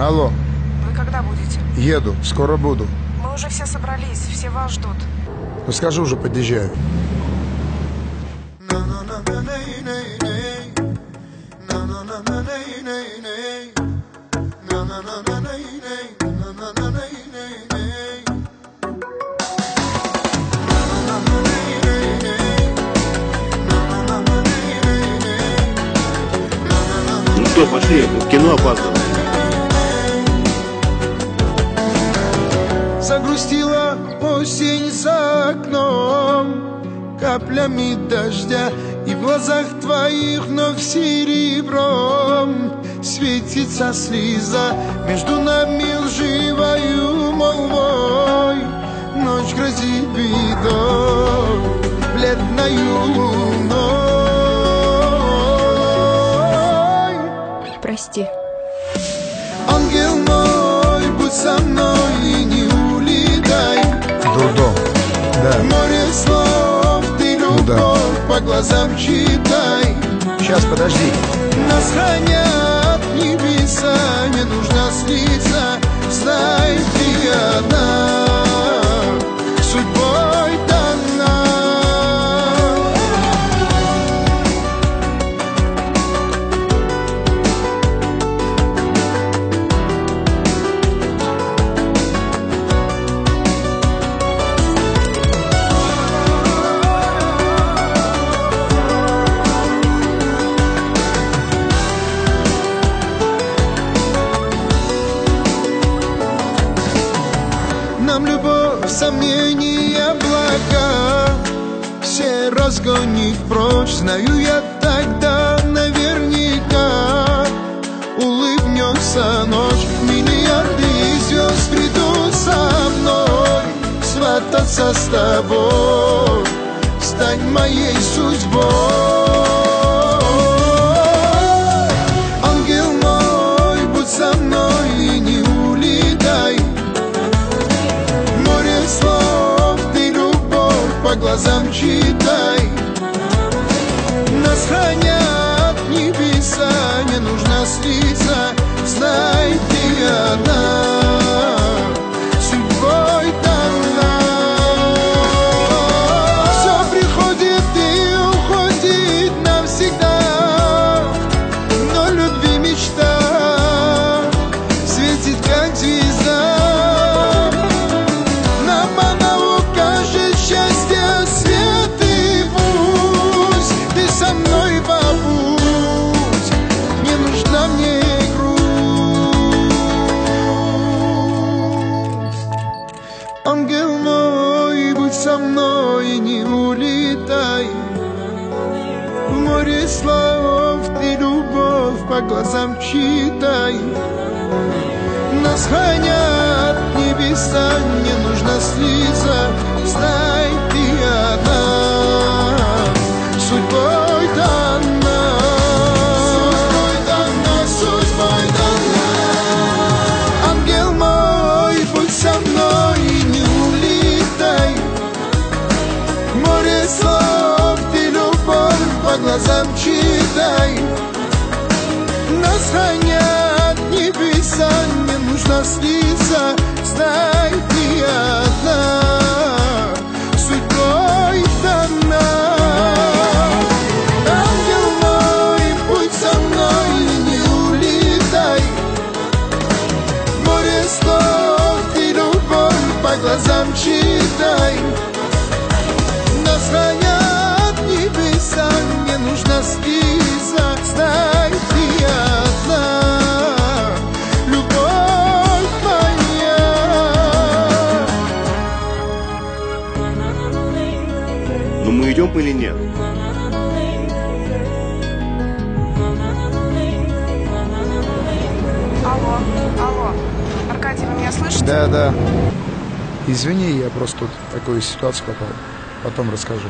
Алло. Вы когда будете? Еду, скоро буду. Мы уже все собрались, все вас ждут. Ну скажу уже, подъезжаю. Ну что, пошли, в кино опаздываем. Загрустила осень за окном каплями дождя, и в глазах твоих вновь серебром светится слеза. Между нами лживою молвой ночь грозит бедой бледною луной. Прости. Ангел мой, будь со мной и не улетай. Дурдом. Да. Море слов, ты любовь, да. По глазам читай. Сейчас, подожди. Нас хранят небеса, не нужно слиться. Знай, ты одна, судьбой дана. Нам любовь, сомнения, блага все разгонит прочь. Знаю я тогда наверняка улыбнется ночь. Миллиарды звезд придут со мной свататься с тобой, стань моей судьбой. Ангел мой, будь со мной и не улетай. Море слов, ты любовь, по глазам читай. Нас хранят небеса, не нужно слиться. Знай, ты одна, судьбой дана. Все приходит и уходит навсегда, но любви мечта светит, как звезда. Нам она укажет счастье, свет и пусть ты со мной побудь, не нужна мне грусть. Ангел мой, будь со мной, не улетай. В море слов, ты любовь, по глазам читай. Нас хранят небеса, не нужно слиться. Знай, ты одна, судьбой дана. Судьбой дана, судьбой дана. Ангел мой, будь со мной и не улетай. Море слов, ты любовь, по глазам читай. Нас хранят небеса, не нужно слиться. Знай, ты одна, судьбой дана. Ангел мой, будь со мной и не улетай. Море слов, ты любовь, по глазам читай. Нас хранят небеса, не нужно слиться. Знай, ты одна, любовь моя. Ну мы идем или нет? Алло, алло. Аркадий, вы меня слышите? Да. Извини, я просто тут в такую ситуацию попал. Потом расскажу.